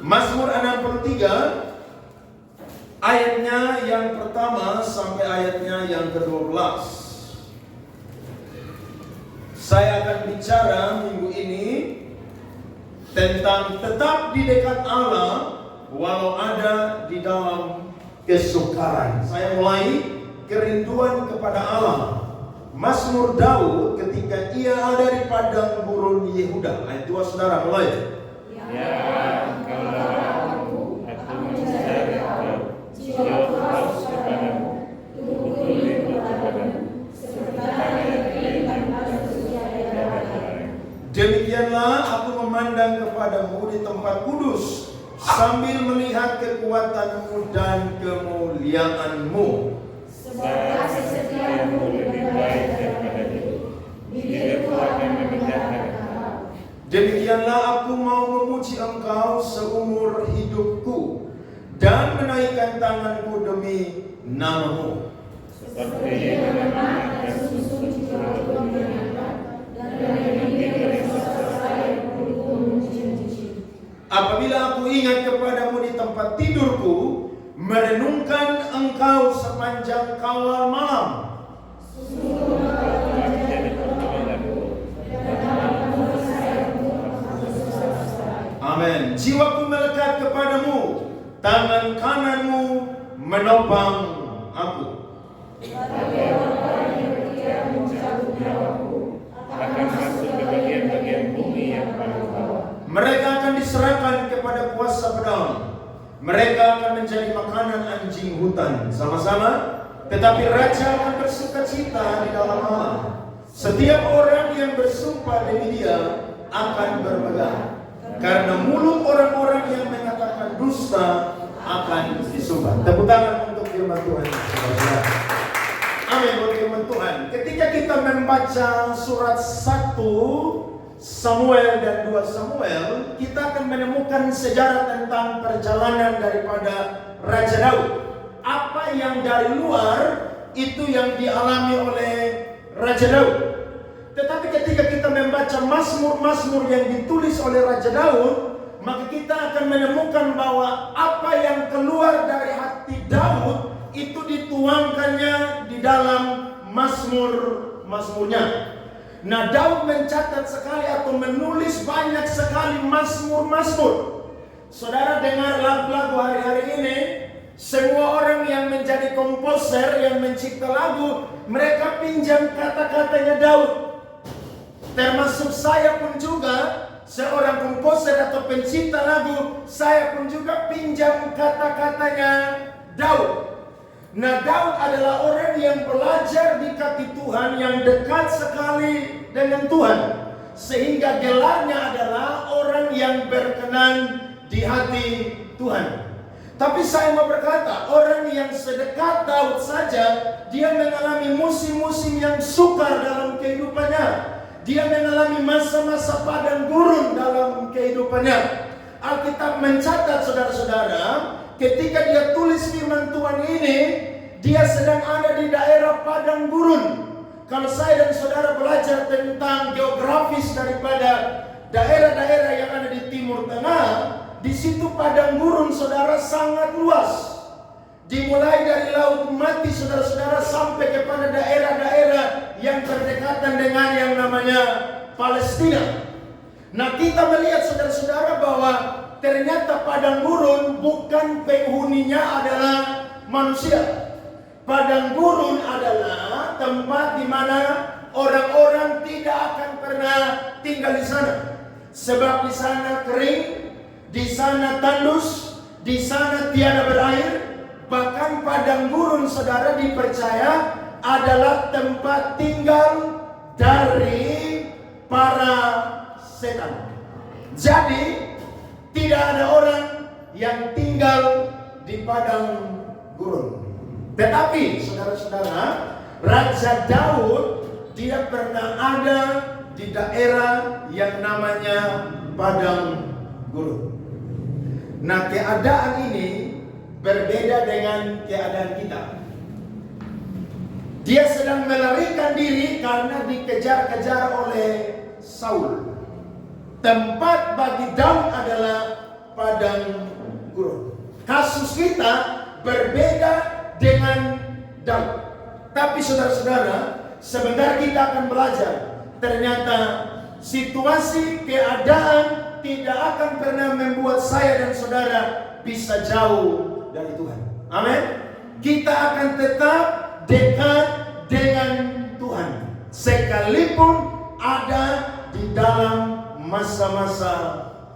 Mazmur 63 ayatnya yang pertama sampai ayatnya yang ke-12. Saya akan bicara minggu ini tentang tetap di dekat Allah walau ada di dalam kesukaran. Saya mulai kerinduan kepada Allah. Mazmur Daud ketika ia ada di padang gurun Yehuda. Ayat 2 saudara mulai. Ya, kalau aku mencari Engkau, jika aku haus kepadamu, tubuhku rindu kepadamu, seperti tanah yang kering tanpa sesuatu daerah. Demikianlah aku memandang kepadamu di tempat kudus, sambil melihat kekuatanmu dan kemuliaanmu. Sebab kasih setiamu lebih baik daripada hidup, bibirku akan memindahkan engkau. Demikianlah aku mau memuji engkau seumur hidupku, dan menaikkan tanganku demi namamu. Seperti lemak dan susu di perutku menyenangkan, dan dari saya perutku memuji-muji. Apabila aku ingat kepadamu di tempat tidurku, merenungkan engkau sepanjang kawal malam. Amin. Jiwaku melekat kepadamu, tangan kananmu menopang aku. Akan masuk ke bagian-bagian bumi yang paling bawah. Mereka akan diserahkan kepada kuasa pedang. Mereka akan menjadi makanan anjing hutan. Sama-sama. Tetapi raja akan bersukacita di dalam Allah. Setiap orang yang bersumpah demi dia akan bermegah. Karena mulut orang-orang yang mengatakan dusta akan disumbat. Tepuk tangan untuk firman Tuhan. Amin buat firman Tuhan. Ketika kita membaca surat 1 Samuel dan 2 Samuel, kita akan menemukan sejarah tentang perjalanan daripada Raja Daud. Apa yang dari luar itu yang dialami oleh Raja Daud. Tetapi ketika kita membaca Mazmur-Mazmur yang ditulis oleh Raja Daud, maka kita akan menemukan bahwa apa yang keluar dari hati Daud itu dituangkannya di dalam Mazmur-Mazmurnya. Nah, Daud mencatat sekali atau menulis banyak sekali Mazmur-Mazmur. Saudara dengar lagu-lagu hari-hari ini, semua orang yang menjadi komposer, yang mencipta lagu, mereka pinjam kata-katanya Daud. Termasuk saya pun juga, seorang komposer atau pencipta lagu, saya pun juga pinjam kata-katanya Daud. Nah, Daud adalah orang yang belajar di kaki Tuhan, yang dekat sekali dengan Tuhan. Sehingga gelarnya adalah orang yang berkenan di hati Tuhan. Tapi saya mau berkata, orang yang sedekat Daud saja, dia mengalami musim-musim yang sukar dalam kehidupannya. Dia mengalami masa-masa padang gurun dalam kehidupannya. Alkitab mencatat saudara-saudara, ketika dia tulis firman Tuhan ini, dia sedang ada di daerah padang gurun. Kalau saya dan saudara belajar tentang geografis daripada daerah-daerah yang ada di Timur Tengah, di situ padang gurun saudara sangat luas. Dimulai dari Laut Mati saudara-saudara sampai kepada daerah-daerah yang berdekatan dengan yang namanya Palestina. Nah, kita melihat saudara-saudara bahwa ternyata padang gurun bukan penghuninya adalah manusia. Padang gurun adalah tempat di mana orang-orang tidak akan pernah tinggal di sana. Sebab di sana kering, di sana tandus, di sana tiada berair. Bahkan padang gurun saudara dipercaya adalah tempat tinggal dari para setan. Jadi tidak ada orang yang tinggal di padang gurun. Tetapi saudara-saudara, Raja Daud dia pernah ada di daerah yang namanya padang gurun. Nah, keadaan ini berbeda dengan keadaan kita. Dia sedang melarikan diri karena dikejar-kejar oleh Saul. Tempat bagi Daud adalah padang gurun. Kasus kita berbeda dengan Daud. Tapi saudara-saudara, sebentar kita akan belajar. Ternyata situasi, keadaan tidak akan pernah membuat saya dan saudara bisa jauh dari Tuhan. Amin. Kita akan tetap dekat dengan Tuhan, sekalipun ada di dalam masa-masa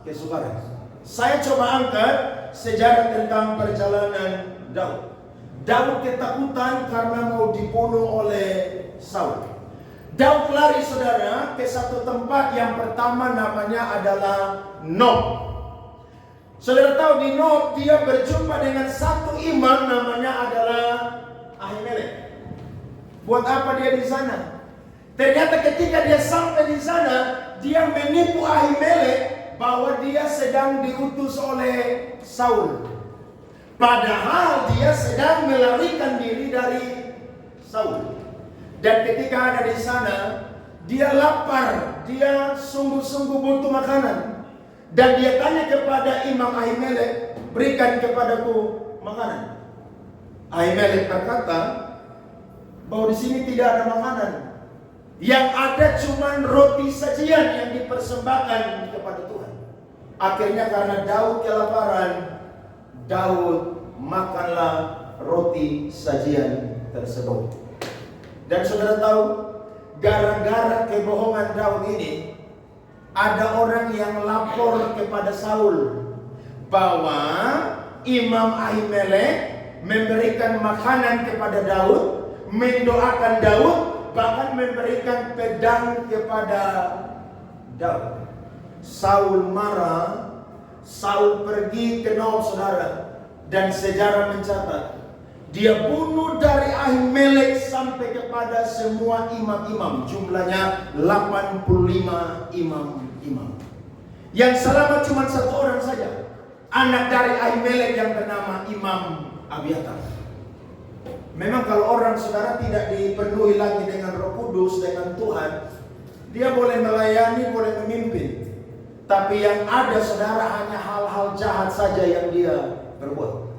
kesukaran. Saya coba angkat sejarah tentang perjalanan Daud. Daud ketakutan karena mau dibunuh oleh Saul. Daud lari, saudara, ke satu tempat yang pertama namanya adalah Nob. Saudara tahu di Nob dia berjumpa dengan satu imam namanya adalah Ahimelek. Buat apa dia di sana? Ternyata ketika dia sampai di sana, dia menipu Ahimelek bahwa dia sedang diutus oleh Saul. Padahal dia sedang melarikan diri dari Saul. Dan ketika ada di sana, dia lapar, dia sungguh-sungguh butuh makanan. Dan dia tanya kepada Imam Ahimelek, berikan kepadaku makanan. Ahimelek berkata bahwa di sini tidak ada makanan. Yang ada cuma roti sajian yang dipersembahkan kepada Tuhan. Akhirnya karena Daud kelaparan, Daud makanlah roti sajian tersebut. Dan saudara tahu, gara-gara kebohongan Daud ini, ada orang yang lapor kepada Saul bahwa Imam Ahimelek memberikan makanan kepada Daud, mendoakan Daud, bahkan memberikan pedang kepada Daud. Saul marah, Saul pergi ke Nob, saudara, dan sejarah mencatat dia bunuh dari Ahimelek sampai kepada semua imam-imam. Jumlahnya 85 imam-imam. Yang selamat cuma satu orang saja, anak dari Ahimelek yang bernama Imam Abiatar. Memang kalau orang, saudara, tidak dipenuhi lagi dengan Roh Kudus, dengan Tuhan, dia boleh melayani, boleh memimpin. Tapi yang ada, saudara, hanya hal-hal jahat saja yang dia berbuat.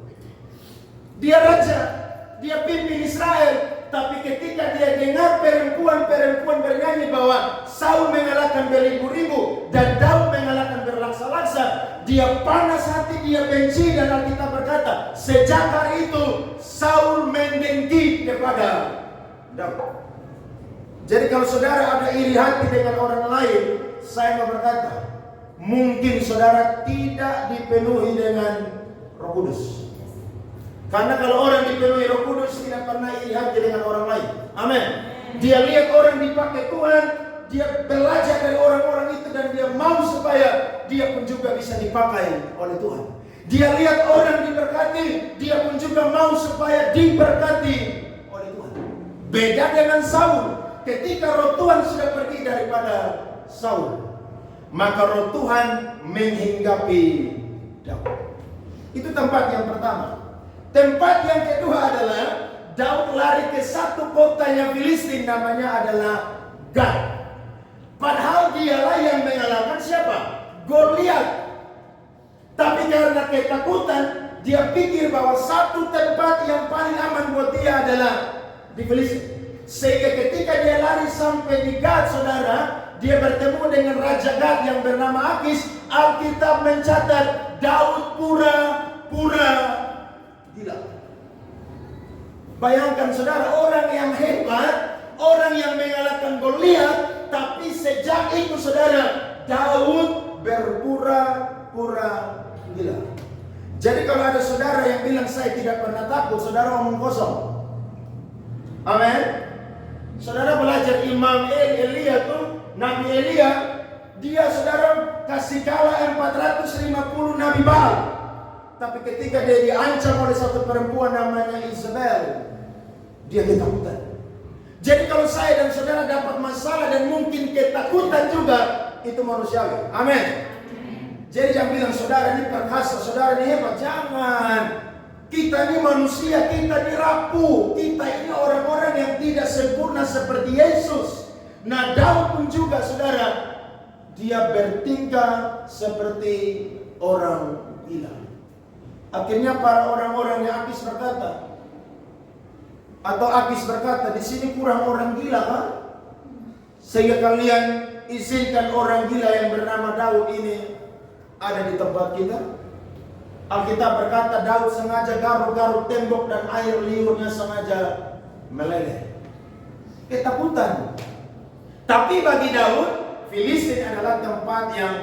Dia raja, dia pimpin Israel, tapi ketika dia dengar perempuan-perempuan bernyanyi bahwa Saul mengalahkan beribu-ribu dan Daud mengalahkan berlaksa-laksa, dia panas hati, dia benci, dan Alkitab berkata, sejak hari itu Saul mendengki kepada Daud. Jadi kalau saudara ada iri hati dengan orang lain, saya mau berkata, mungkin saudara tidak dipenuhi dengan Roh Kudus. Karena kalau orang dipenuhi Roh Kudus tidak pernah iri hati dengan orang lain. Amin. Dia lihat orang dipakai Tuhan, dia belajar dari orang-orang itu, dan dia mau supaya dia pun juga bisa dipakai oleh Tuhan. Dia lihat orang diberkati, dia pun juga mau supaya diberkati oleh Tuhan. Beda dengan Saul. Ketika Roh Tuhan sudah pergi daripada Saul, maka Roh Tuhan menghinggapi Daud. Itu tempat yang pertama. Tempat yang kedua adalah Daud lari ke satu kota yang Filistin, namanya adalah Gad. Padahal dialah yang mengalahkan siapa? Goliat. Tapi karena ketakutan, dia pikir bahwa satu tempat yang paling aman buat dia adalah di Filistin. Sehingga ketika dia lari sampai di Gad, saudara, dia bertemu dengan Raja Gad yang bernama Akis. Alkitab mencatat Daud pura-pura gila. Bayangkan saudara, orang yang hebat, orang yang mengalahkan Goliat, tapi sejak itu saudara, Daud berpura-pura gila. Jadi kalau ada saudara yang bilang saya tidak pernah takut, saudara omong kosong. Amin. Saudara belajar Imam Elia tuh, Nabi Elia, dia saudara kasih kalah 450 Nabi Baal. Tapi ketika dia diancam oleh satu perempuan namanya Isabel, dia ketakutan. Jadi kalau saya dan saudara dapat masalah dan mungkin ketakutan juga, itu manusiawi. Amin. Jadi jangan bilang saudara ini perkasa, saudara ini hebat. Jangan. Kita ini manusia, kita ini rapuh. Kita ini orang-orang yang tidak sempurna seperti Yesus. Nah, Daud pun juga saudara, dia bertingkah seperti orang gila. Akhirnya para orang-orangnya Akis berkata, di sini kurang orang gila kan? Sehingga kalian izinkan orang gila yang bernama Daud ini ada di tempat kita. Alkitab berkata Daud sengaja garuk-garuk tembok dan air liurnya sengaja meleleh. Ketakutan. Tapi bagi Daud, Filistin adalah tempat yang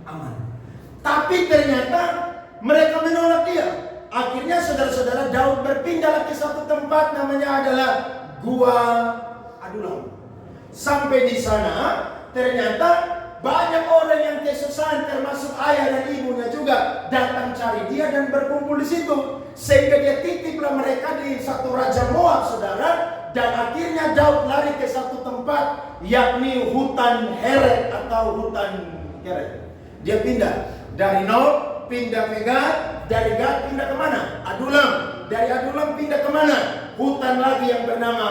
aman. Tapi ternyata mereka menolak dia. Akhirnya saudara-saudara, Daud berpindah ke satu tempat namanya adalah Gua Adulam. Sampai di sana ternyata banyak orang yang kesusahan, termasuk ayah dan ibunya juga datang cari dia dan berkumpul di situ. Sehingga dia titiplah mereka di satu raja Moab, saudara. Dan akhirnya Daud lari ke satu tempat, yakni hutan Heret atau hutan Heret. Dia pindah dari Nob, pindah ke Gad, dari Gad pindah kemana? Adulam. Dari Adulam pindah kemana? Hutan lagi yang bernama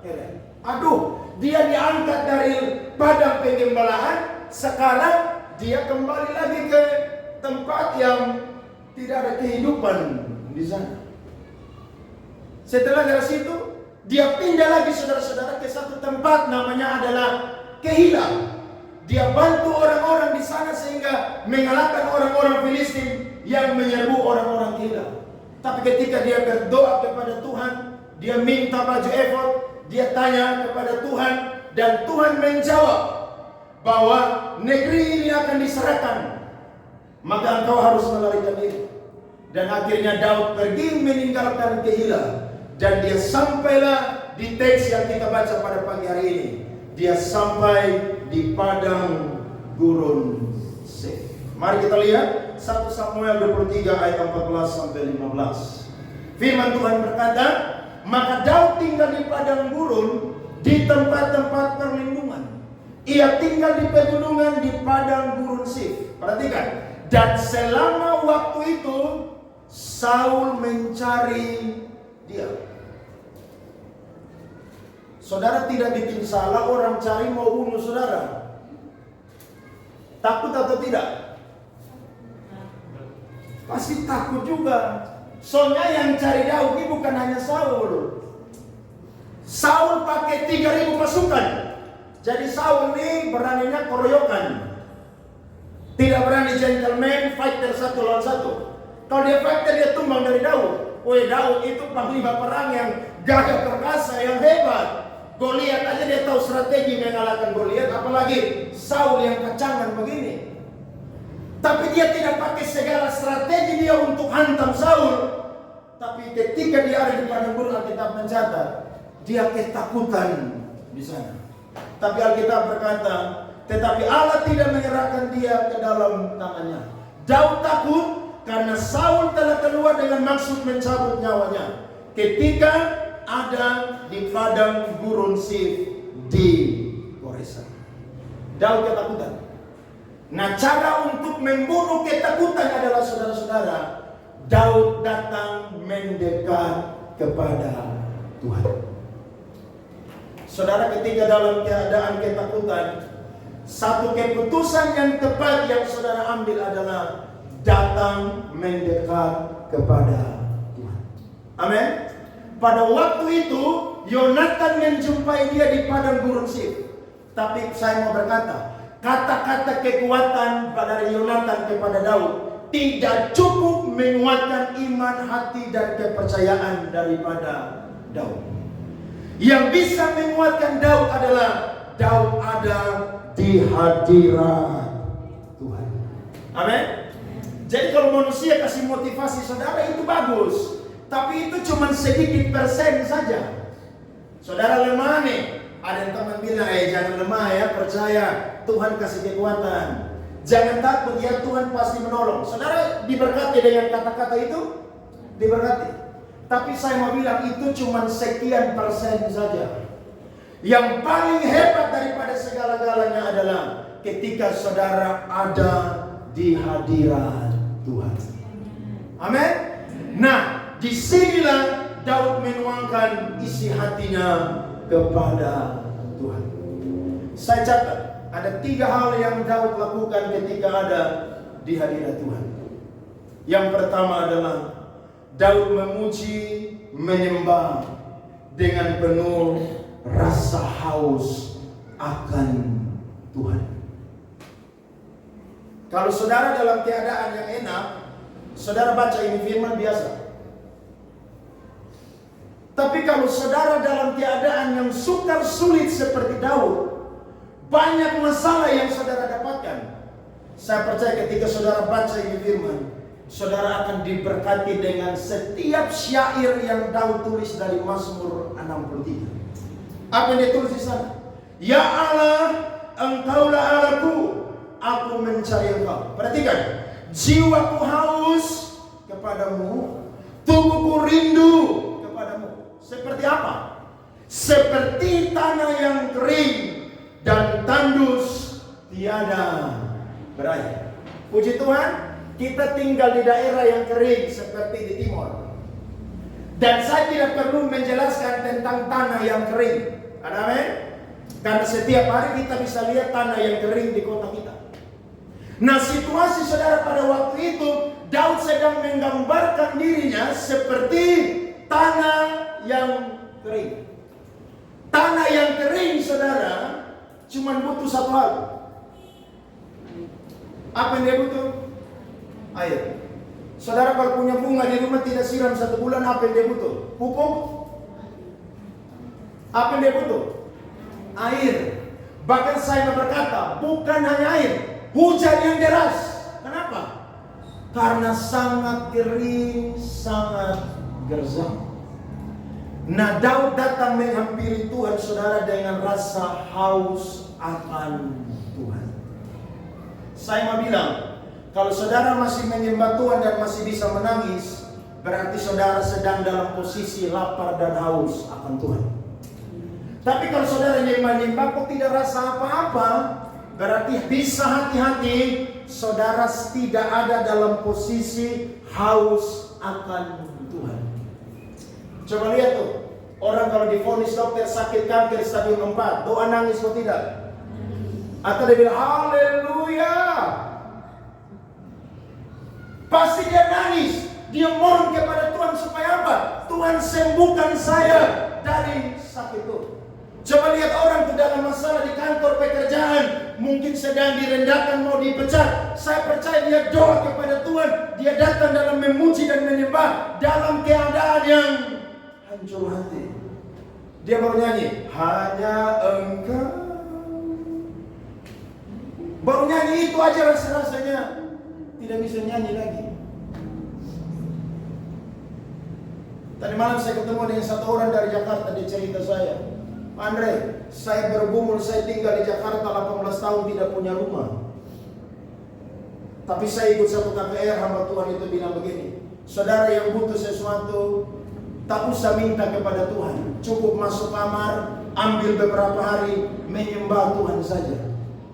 Heret. Aduh, dia diangkat dari padang pengembalaan. Sekarang dia kembali lagi ke tempat yang tidak ada kehidupan di sana. Setelah dari situ, dia pindah lagi saudara-saudara ke satu tempat namanya adalah Kehila. Dia bantu orang-orang di sana sehingga mengalahkan orang-orang Filistin yang menyerbu orang-orang Kehila. Tapi ketika dia berdoa kepada Tuhan, dia minta baju efod, dia tanya kepada Tuhan, dan Tuhan menjawab bahwa negeri ini akan diserahkan, maka engkau harus melarikan diri. Dan akhirnya Daud pergi meninggalkan Kehila. Dan dia sampailah di teks yang kita baca pada pagi hari ini. Dia sampai di padang gurun Sif. Mari kita lihat 1 Samuel 23 ayat 14 sampai 15. Firman Tuhan berkata, maka Daud tinggal di padang gurun, di tempat-tempat perlindungan. Ia tinggal di pegunungan di padang gurun Sif. Perhatikan. Dan selama waktu itu Saul mencari dia. Saudara tidak bikin salah orang cari mau bunuh saudara. Takut atau tidak? Pasti takut juga. Soalnya yang cari Daud ini bukan hanya Saul. Saul pakai 3.000 pasukan. Jadi Saul ini beraninya keroyokan. Tidak berani gentleman fighter satu lawan satu. Kalau dia fighter dia tumbang dari Daud. Woi, Daud itu panglima perang yang gagah perkasa, yang hebat. Goliat aja dia tahu strategi mengalahkan Goliat, apalagi Saul yang kacangan begini. Tapi dia tidak pakai segala strategi dia untuk hantam Saul. Tapi ketika dia ada di padang gurun, Alkitab mencatat dia ketakutan di sana. Tapi Alkitab berkata, tetapi Allah tidak menyerahkan dia ke dalam tangannya. Daud takut karena Saul telah keluar dengan maksud mencabut nyawanya. Ketika ada di padang gurun Sif di Koresa, Daud ketakutan. Nah, cara untuk membunuh ketakutan adalah saudara-saudara, Daud datang mendekat kepada Tuhan. Saudara, ketika dalam keadaan ketakutan, satu keputusan yang tepat yang saudara ambil adalah datang mendekat kepada Tuhan. Amin. Pada waktu itu Yonatan menjumpai dia di padang gurun Sif. Tapi saya mau berkata, kata-kata kekuatan dari Yonatan kepada Daud tidak cukup menguatkan iman, hati dan kepercayaan daripada Daud. Yang bisa menguatkan Daud adalah Daud ada di hadirat Tuhan. Amin. Jadi kalau manusia kasih motivasi saudara itu bagus, tapi itu cuma sedikit persen saja. Saudara lemah nih, ada yang teman bilang, jangan lemah ya, percaya Tuhan kasih kekuatan. Jangan takut ya, Tuhan pasti menolong. Saudara diberkati dengan kata-kata itu, diberkati. Tapi saya mau bilang itu cuma sekian persen saja. Yang paling hebat daripada segala-galanya adalah ketika saudara ada di hadirat Tuhan. Amin. Nah, disinilah Daud menuangkan isi hatinya kepada Tuhan. Saya catat ada 3 hal yang Daud lakukan ketika ada di hadirat Tuhan. Yang pertama adalah Daud memuji, menyembah dengan penuh rasa haus akan Tuhan. Kalau saudara dalam keadaan yang enak, saudara baca ini firman biasa. Tapi kalau saudara dalam keadaan yang sukar sulit seperti Daud, banyak masalah yang saudara dapatkan. Saya percaya ketika saudara baca ini firman, saudara akan diberkati dengan setiap syair yang Daud tulis dari Mazmur 63. Apa yang dia tulis di sana? Ya Allah, Engkaulah Allahku, aku mencari Engkau. Perhatikan, jiwaku haus kepadamu, tubuhku rindu kepadamu. Seperti apa? Seperti tanah yang kering dan tandus tiada berair. Puji Tuhan, kita tinggal di daerah yang kering seperti di timur. Dan saya tidak perlu menjelaskan tentang tanah yang kering. Amin? Karena setiap hari kita bisa lihat tanah yang kering di kota kita. Nah, situasi saudara pada waktu itu, Daud sedang menggambarkan dirinya seperti tanah yang kering. Tanah yang kering, saudara, cuma butuh satu hal. Apa yang dia butuh? Air. Saudara kalau punya bunga di rumah tidak siram 1 bulan, apa yang dia butuh? Pupuk? Apa yang dia butuh? Air. Bahkan saya berkata, bukan hanya air, hujan yang deras. Kenapa? Karena sangat kering, sangat gersang. Nah, Daud datang menghampiri Tuhan, saudara, dengan rasa haus akan Tuhan. Saya mau bilang, kalau saudara masih menyembah Tuhan dan masih bisa menangis, berarti saudara sedang dalam posisi lapar dan haus akan Tuhan. Tapi kalau saudara menyembah kok tidak rasa apa-apa, berarti bisa hati-hati, saudara tidak ada dalam posisi haus akan Tuhan. Coba lihat tuh, orang kalau divonis dokter sakit kanker stadium 4, doa nangis atau tidak? Atau dia bilang haleluya? Pasti dia nangis, dia mohon kepada Tuhan supaya apa? Tuhan sembuhkan saya dari sakit itu. Coba lihat orang tuh dalam masalah di kantor pekerjaan, mungkin sedang direndahkan mau dipecat. Saya percaya dia doa kepada Tuhan, dia datang dalam memuji dan menyembah dalam keadaan yang hancur hati. Dia baru nyanyi, hanya Engkau. Baru nyanyi itu aja rasanya tidak bisa nyanyi lagi. Tadi malam saya ketemu dengan satu orang dari Jakarta, dia cerita saya, Andre, saya bergumul, saya tinggal di Jakarta 18 tahun tidak punya rumah. Tapi saya ikut satu KPR, hamba Tuhan itu bilang begini, saudara yang butuh sesuatu, tak usah minta kepada Tuhan, cukup masuk kamar, ambil beberapa hari, menyembah Tuhan saja.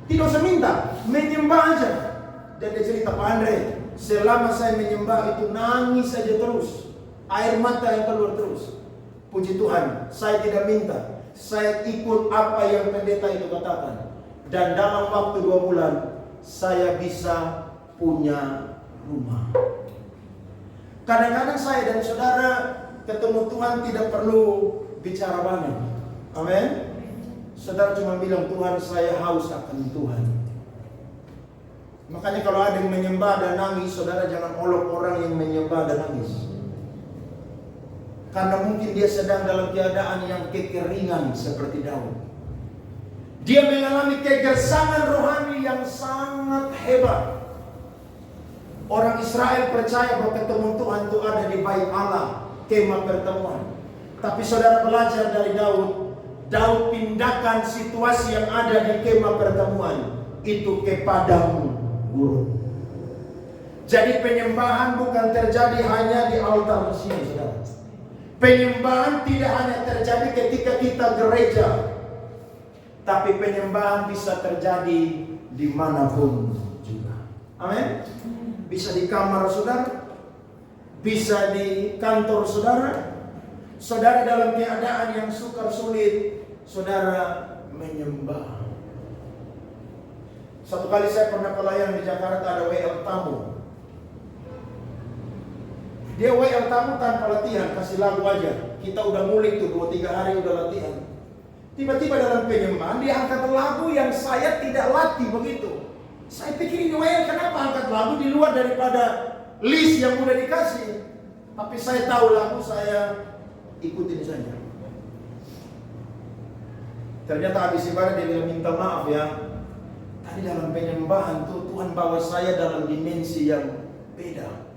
Tidak usah minta, menyembah aja. Dan dia cerita, Pak Andre, selama saya menyembah itu nangis saja terus, air mata yang keluar terus. Puji Tuhan, saya tidak minta, saya ikut apa yang pendeta itu katakan. Dan dalam waktu 2 bulan, saya bisa punya rumah. Kadang-kadang saya dan saudara ketemu Tuhan tidak perlu bicara banyak. Amin. Saudara cuma bilang, Tuhan saya haus akan Tuhan. Makanya kalau ada yang menyembah dan nangis, saudara jangan olok orang yang menyembah dan nangis. Karena mungkin dia sedang dalam keadaan yang kekeringan seperti Daud. Dia mengalami kegersangan rohani yang sangat hebat. Orang Israel percaya bahwa ketemu Tuhan itu ada di bait Allah, kemah pertemuan. Tapi saudara belajar dari Daud, Daud pindahkan situasi yang ada di kemah pertemuan itu ke padang gurun. Jadi penyembahan bukan terjadi hanya di altar di sini, saudara. Penyembahan tidak hanya terjadi ketika kita gereja, tapi penyembahan bisa terjadi dimanapun juga. Amin. Bisa di kamar saudara, bisa di kantor saudara. Saudara dalam keadaan yang sukar sulit, saudara menyembah. Satu kali saya pernah pelayan di Jakarta, ada WL tamu. Dia WL tamu tanpa latihan, kasih lagu aja. Kita udah mulai tuh 2-3 hari udah latihan. Tiba-tiba dalam penyembahan dia angkat lagu yang saya tidak latih begitu. Saya pikir ini WL, kenapa angkat lagu di luar daripada list yang udah dikasih? Tapi saya tahu lagu, saya ikutin saja. Ternyata habis ibadah dia bilang minta maaf ya. Tadi dalam penyembahan tuh Tuhan bawa saya dalam dimensi yang beda.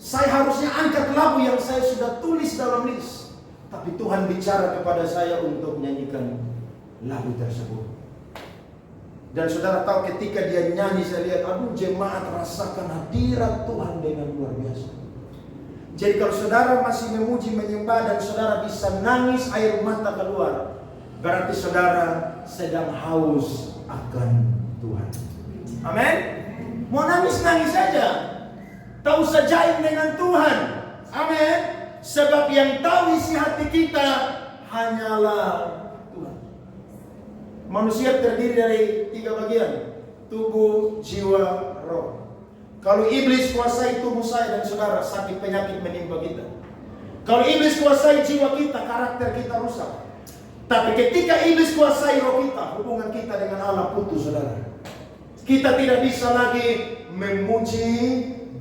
Saya harusnya angkat lagu yang saya sudah tulis dalam list, tapi Tuhan bicara kepada saya untuk menyanyikan lagu tersebut. Dan saudara tahu ketika dia nyanyi, saya lihat, aduh jemaat rasakan hadirat Tuhan dengan luar biasa. Jadi kalau saudara masih memuji menyembah dan saudara bisa nangis air mata keluar, berarti saudara sedang haus akan Tuhan. Amin. Mau nangis-nangis saja. Tak usah jaim dengan Tuhan. Amin. Sebab yang tahu isi hati kita hanyalah Tuhan. Manusia terdiri dari 3 bagian: tubuh, jiwa, roh. Kalau iblis kuasai tubuh saya dan saudara, sakit penyakit menimpa kita. Kalau iblis kuasai jiwa kita, karakter kita rusak. Tapi ketika iblis kuasai roh kita, hubungan kita dengan Allah putus, saudara. Kita tidak bisa lagi memuji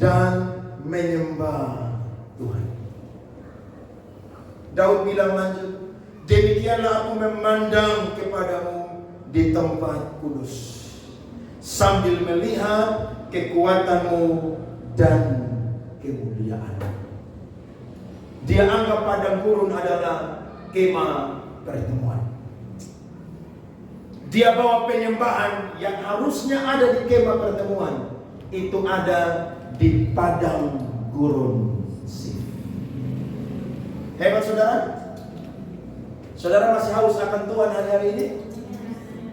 dan menyembah Tuhan. Daud bilang lanjut, demikianlah aku memandang kepadamu di tempat kudus, sambil melihat kekuatanmu dan kemuliaanmu. Dia anggap padang gurun adalah kemah pertemuan. Dia bawa penyembahan yang harusnya ada di kemah pertemuan, itu ada di padang gurun Sif. Hebat saudara? Saudara masih haus akan Tuhan hari-hari ini?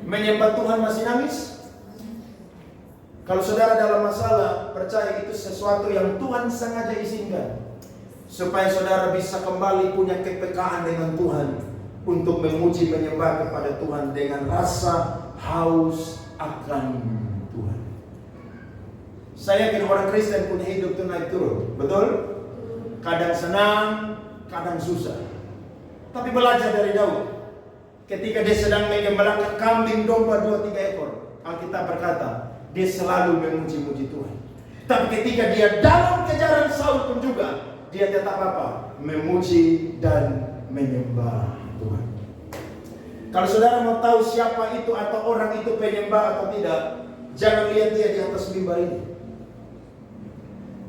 Menyembah Tuhan masih nangis? Kalau saudara dalam masalah, percaya itu sesuatu yang Tuhan sengaja izinkan, supaya saudara bisa kembali punya kepekaan dengan Tuhan, untuk memuji menyembah kepada Tuhan dengan rasa haus akan Tuhan. Saya yakin orang Kristen punya hidup itu naik turun, betul? Kadang senang, kadang susah. Tapi belajar dari Daud. Ketika dia sedang menggembalakan kambing domba 2-3 ekor, Alkitab berkata, dia selalu memuji-muji Tuhan. Tapi ketika dia dalam kejaran Saul pun juga, dia tetap apa? Memuji dan menyembah Tuhan. Kalau saudara mau tahu siapa itu atau orang itu penyembah atau tidak, jangan lihat dia di atas mimbar ini.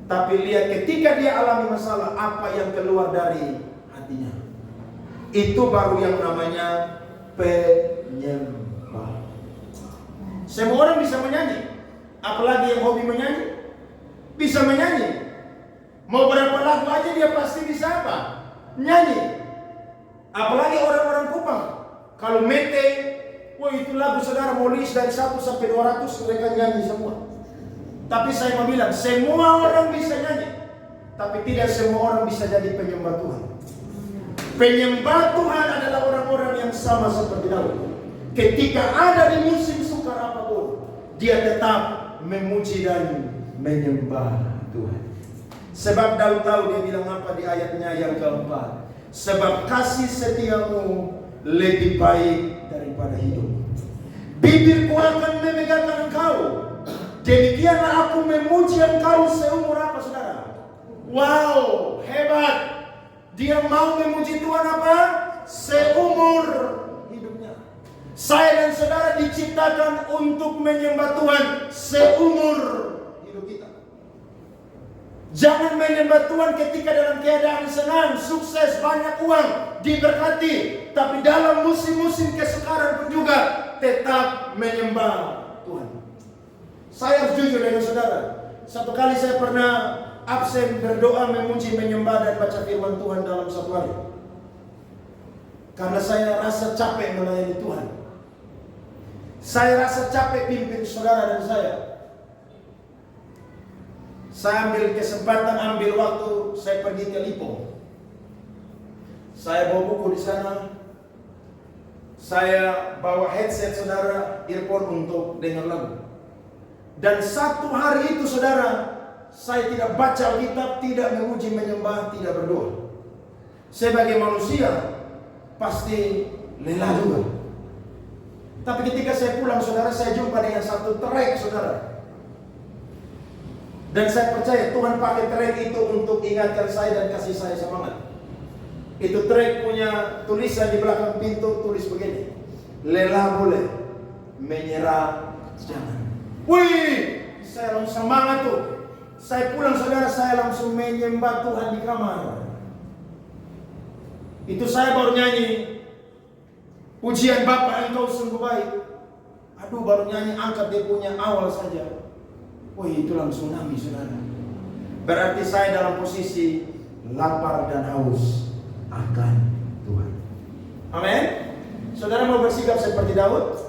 Tapi lihat ketika dia alami masalah, apa yang keluar dari hatinya. Itu baru yang namanya penyembah. Semua orang bisa menyanyi, apalagi yang hobi menyanyi, bisa menyanyi. Mau berapa lagu aja dia pasti bisa apa? Nyanyi. Apalagi orang-orang Kupang. Kalau mete, wah itu lagu saudara mau list dari 1 sampai 200 mereka nyanyi semua. Tapi saya mau bilang, semua orang bisa nyanyi, tapi tidak semua orang bisa jadi penyembah Tuhan. Penyembah Tuhan adalah orang-orang yang sama seperti Daud. Ketika ada di musim sukar apapun, dia tetap memuji dan menyembah Tuhan. Sebab Daud tahu, dia bilang apa di ayatnya yang keempat, sebab kasih setiamu lebih baik daripada hidup. Bibirku akan memegangkan engkau. Demikianlah aku memuji engkau seumur apa saudara? Wow, hebat. Dia mau memuji Tuhan apa? Seumur hidupnya. Saya dan saudara diciptakan untuk menyembah Tuhan seumur hidup kita. Jangan menyembah Tuhan ketika dalam keadaan senang, sukses, banyak uang, diberkati. Tapi dalam musim-musim kesukaran pun juga tetap menyembah Tuhan. Saya harus jujur dengan saudara. Satu kali saya pernah absen berdoa, memuji, menyembah dan baca firman Tuhan dalam satu hari. Karena saya rasa capek melayani Tuhan. Saya rasa capek pimpin saudara dan saya. Saya ambil kesempatan, ambil waktu, saya pergi ke Lipo. Saya bawa buku di sana. Saya bawa headset saudara, earphone untuk dengar lagu. Dan satu hari itu saudara, saya tidak baca Alkitab, tidak memuji, menyembah, tidak berdoa. Sebagai manusia pasti lelah juga. Tapi ketika saya pulang, saudara, saya jumpa dengan satu trek, saudara. Dan saya percaya Tuhan pakai trek itu untuk ingatkan saya dan kasih saya semangat. Itu trek punya tulisan di belakang pintu, tulis begini: lelah boleh, menyerah jangan. Wih, saya langsung semangat tuh. Saya pulang, saudara, saya langsung menyembah Tuhan di kamar. Itu saya baru nyanyi pujian Bapa Engkau sungguh baik. Aduh, baru nyanyi angkat dia punya awal saja. Wih, itu langsung nangis, saudara. Berarti saya dalam posisi lapar dan haus akan Tuhan. Amin. Saudara mau bersikap seperti Daud?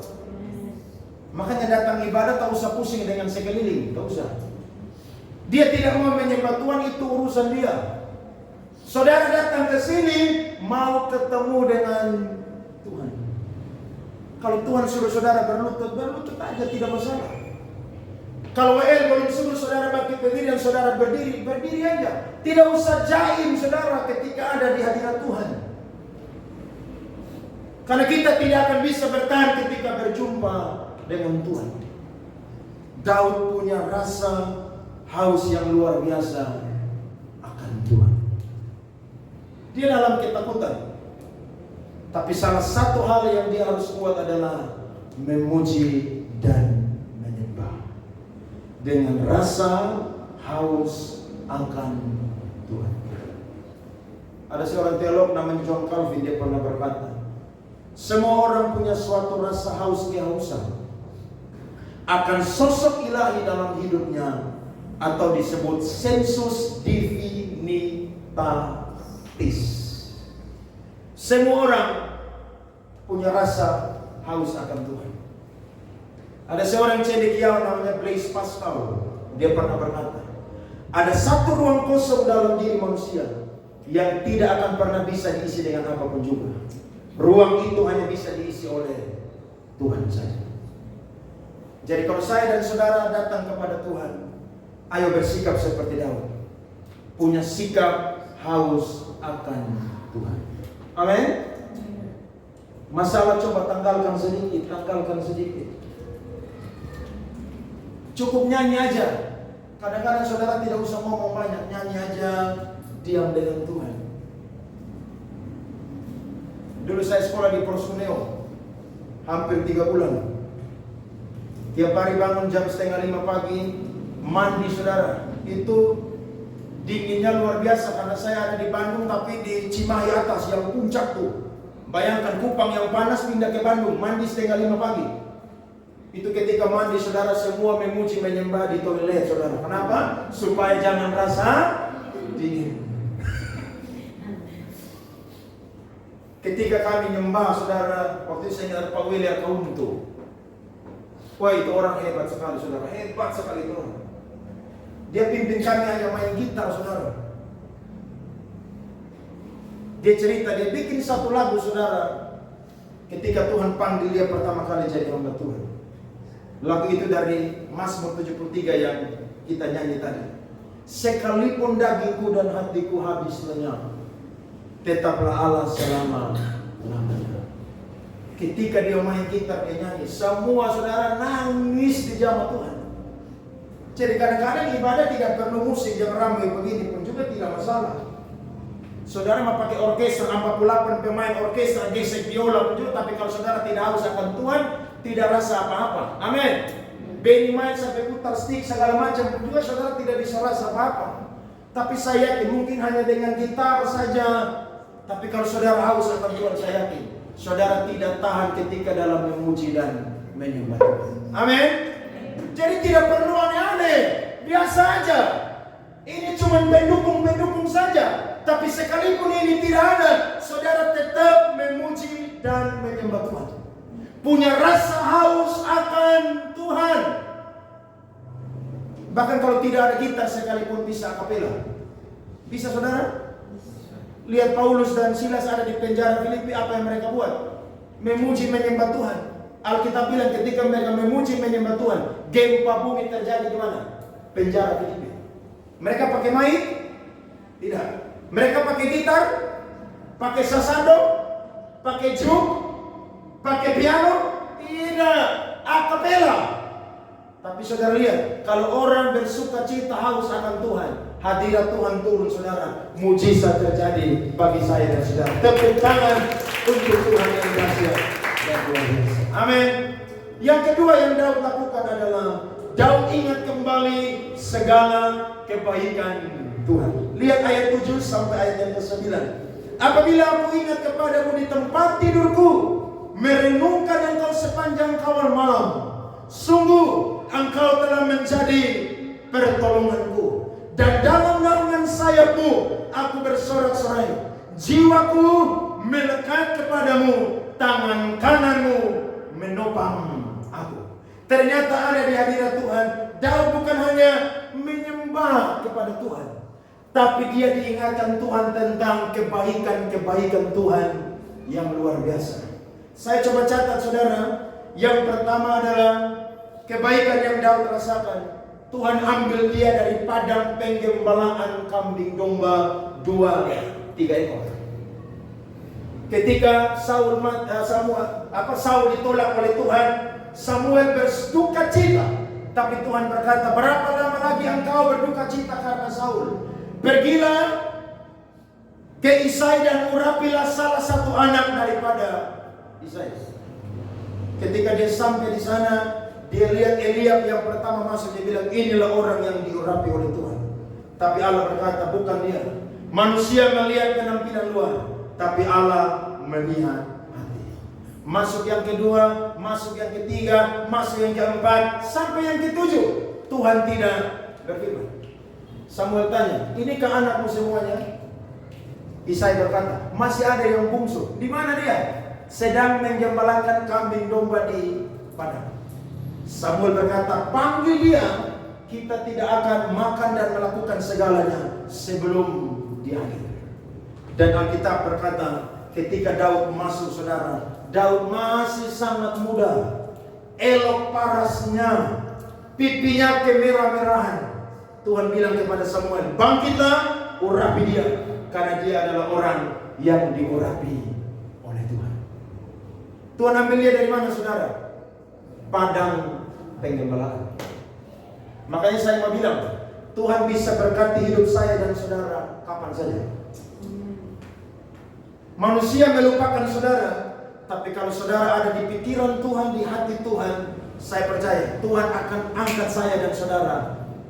Makanya datang ibadah tak usah pusing dengan sekeliling, tak usah. Dia tidak mau menyembah Tuhan, itu urusan dia. Saudara datang ke sini mau ketemu dengan Tuhan. Kalau Tuhan suruh saudara berlutut, berlutut aja, tidak masalah. Kalau belum suruh saudara bangkit berdiri dan saudara berdiri, berdiri aja. Tidak usah jaim, saudara, ketika ada di hadirat Tuhan. Karena kita tidak akan bisa bertahan ketika berjumpa dengan Tuhan. Daud punya rasa haus yang luar biasa akan Tuhan. Dia dalam ketakutan. Tapi salah satu hal yang dia harus kuat adalah memuji dan menyembah. Dengan rasa haus akan Tuhan. Ada seorang teolog namanya John Calvin, dia pernah berkata, semua orang punya suatu rasa haus kehausan akan sosok ilahi dalam hidupnya, atau disebut sensus divinitatis. Semua orang punya rasa haus akan Tuhan. Ada seorang cendekiawan namanya Blaise Pascal. Dia pernah berkata, ada satu ruang kosong dalam diri manusia yang tidak akan pernah bisa diisi dengan apapun juga. Ruang itu hanya bisa diisi oleh Tuhan saja. Jadi kalau saya dan saudara datang kepada Tuhan, ayo bersikap seperti Daud. Punya sikap haus akan Tuhan. Amin. Masalah coba tanggalkan sedikit. Cukup nyanyi aja. Kadang-kadang saudara tidak usah ngomong banyak, nyanyi aja, diam dengan Tuhan. Dulu saya sekolah di Prosuneo, hampir 3 bulan. Tiap hari bangun jam 4:30 pagi, mandi, saudara. Itu dinginnya luar biasa karena saya ada di Bandung tapi di Cimahi atas yang puncak tuh. Bayangkan Kupang yang panas pindah ke Bandung, mandi 4:30 pagi. Itu ketika mandi, saudara, semua memuji menyembah di toilet, saudara. Kenapa? Supaya jangan rasa dingin. Ketika kami nyembah, saudara, waktu itu saya ingat Pak William Kaunto. Wah, itu orang hebat sekali, saudara. Hebat sekali itu orang. Dia pimpin kami hanya main gitar, saudara. Dia cerita, dia bikin satu lagu, saudara, ketika Tuhan panggil dia pertama kali jadi hamba Tuhan. Lagu itu dari Mazmur 73 yang kita nyanyi tadi. Sekalipun dagingku dan hatiku habis lenyap, tetaplah Allah selama-lamanya. Ketika dia main gitar, dia nyanyi, semua saudara nangis di jamaah Tuhan. Jadi kadang-kadang ibadah tidak perlu musik yang ramai begini pun juga tidak masalah. Saudara mau pakai orkestra 48 pemain orkestra gesek biola pun juga, tapi kalau saudara tidak haus akan Tuhan, tidak rasa apa-apa. Amin. Benny main sampai putar stick segala macam pun juga saudara tidak bisa rasa apa-apa. Tapi saya yakin mungkin hanya dengan gitar saja. Tapi kalau saudara haus akan Tuhan, saya yakin saudara tidak tahan ketika dalam memuji dan menyembah Tuhan. Amin. Jadi tidak perlu aneh-aneh, biasa aja. Ini cuma mendukung saja. Tapi sekalipun ini tidak ada, saudara tetap memuji dan menyembah Tuhan. Punya rasa haus akan Tuhan. Bahkan kalau tidak ada gitar sekalipun bisa akapela. Bisa, saudara? Lihat Paulus dan Silas ada di penjara Filipi, apa yang mereka buat? Memuji menyembah Tuhan. Alkitab bilang ketika mereka memuji menyembah Tuhan, gempa bumi terjadi di mana? Penjara Filipi. Mereka pakai mic? Tidak. Mereka pakai gitar? Pakai sasando? Pakai juk? Pakai piano? Tidak. Akapela. Tapi saudara lihat, kalau orang bersuka cita haus akan Tuhan, hadirat Tuhan turun saudara, mujizat terjadi bagi saya dan saudara. Tepuk tangan untuk Tuhan yang dahsyat dan luar biasa. Amin. Yang kedua yang Daud lakukan adalah Daud ingat kembali segala kebaikan Tuhan. Lihat ayat 7 sampai ayat yang ke-9. Apabila aku ingat kepadamu di tempat tidurku, merenungkan engkau sepanjang kawal malam, sungguh engkau telah menjadi pertolonganku, dan dalam naungan sayapmu aku bersorak-sorai. Jiwaku melekat kepadamu, tangan kananmu menopang aku. Ternyata ada di hadirat Tuhan, Daud bukan hanya menyembah kepada Tuhan, tapi dia diingatkan Tuhan tentang kebaikan-kebaikan Tuhan yang luar biasa. Saya coba catat saudara. Yang pertama adalah kebaikan yang Daud rasakan. Tuhan ambil dia dari padang penggembalaan kambing domba 2-3 ekor. Ketika Saul ditolak oleh Tuhan, Samuel berduka cita. Tapi Tuhan berkata, berapa lama lagi engkau berduka cita karena Saul? Pergilah ke Isai dan urapilah salah satu anak daripada Isai. Ketika dia sampai di sana, dia lihat Eliab yang pertama masuk. Dia bilang, inilah orang yang diurapi oleh Tuhan. Tapi Allah berkata, bukan dia. Manusia melihat penampilan luar, tapi Allah melihat hati. Masuk yang kedua, masuk yang ketiga, masuk yang keempat, sampai yang ketujuh, Tuhan tidak berfirman. Samuel tanya, inikah anakmu semuanya? Isai berkata, masih ada yang bungsu. Di mana dia? Sedang menggembalakan kambing domba di padang. Samuel berkata, panggil dia, kita tidak akan makan dan melakukan segalanya sebelum dia akhir. Dan Alkitab berkata, ketika Daud masuk saudara, Daud masih sangat muda, elok parasnya, pipinya kemerah-merahan. Tuhan bilang kepada Samuel, bangkitlah, urapi dia, karena dia adalah orang yang diurapi oleh Tuhan. Tuhan ambil dia dari mana saudara? Padang penggembalaan. Makanya saya mau bilang, Tuhan bisa berkati hidup saya dan saudara kapan saja. Manusia melupakan saudara, tapi kalau saudara ada di pikiran Tuhan, di hati Tuhan, saya percaya Tuhan akan angkat saya dan saudara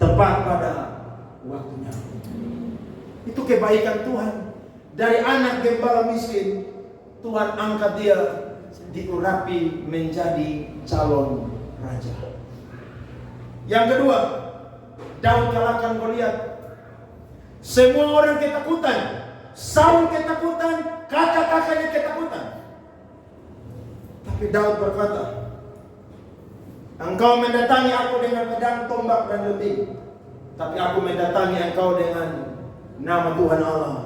tepat pada waktunya. Itu kebaikan Tuhan. Dari anak gembala miskin, Tuhan angkat dia, diurapi menjadi calon raja. Yang kedua, Daud kalahkan Goliat. Semua orang ketakutan, Saul ketakutan, kakak-kakaknya ketakutan. Tapi Daud berkata, engkau mendatangi aku dengan pedang, tombak dan lembing, tapi aku mendatangi engkau dengan nama Tuhan Allah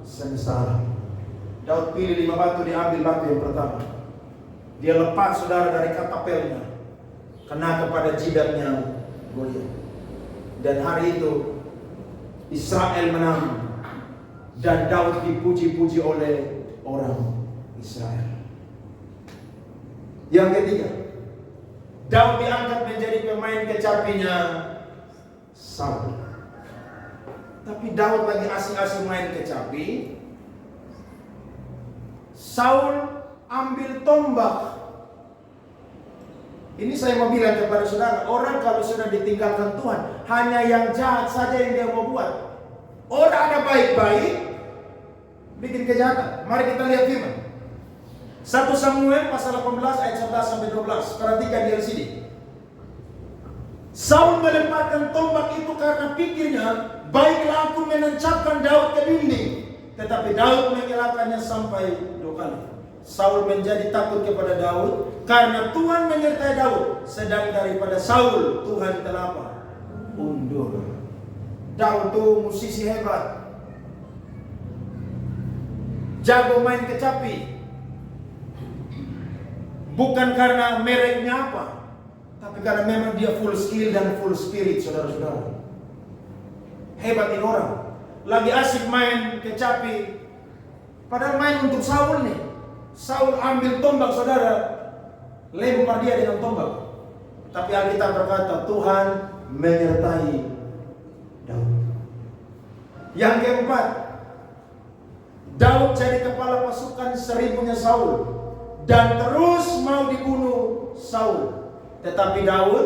semesta alam. Daud pilih 5 batu, diambil batu yang pertama. Dia lepas saudara dari katapelnya, kena kepada jidatnya Goliat. Dan hari itu Israel menang, dan Daud dipuji-puji oleh orang Israel. Yang ketiga, Daud diangkat menjadi pemain kecapinya Saul. Tapi Daud lagi asing-asing main kecapi, Saul ambil tombak. Ini saya mau bilang kepada saudara, orang kalau sudah ditinggalkan Tuhan, hanya yang jahat saja yang dia mau buat. Orang ada baik-baik, bikin kejahatan. Mari kita lihat firman 1 Samuel pasal 18 ayat 11 sampai 12. Perhatikan di sini. Saul melemparkan tombak itu karena pikirnya, baiklah aku menancapkan Daud ke dinding. Tetapi Daud mengelakkannya sampai 2 kali. Saul menjadi takut kepada Daud karena Tuhan menyertai Daud. Sedang daripada Saul, Tuhan telah apa? Undur. Daud itu musisi hebat, jago main kecapi. Bukan karena mereknya apa, tapi karena memang dia full skill dan full spirit, saudara-saudara. Hebat ini orang. Lagi asik main kecapi. Padahal main untuk Saul nih. Saul ambil tombak saudara, lempar dia dengan tombak. Tapi Alkitab berkata Tuhan menyertai Daud. Yang keempat, Daud jadi kepala pasukan 1000-nya Saul dan terus mau dibunuh Saul. Tetapi Daud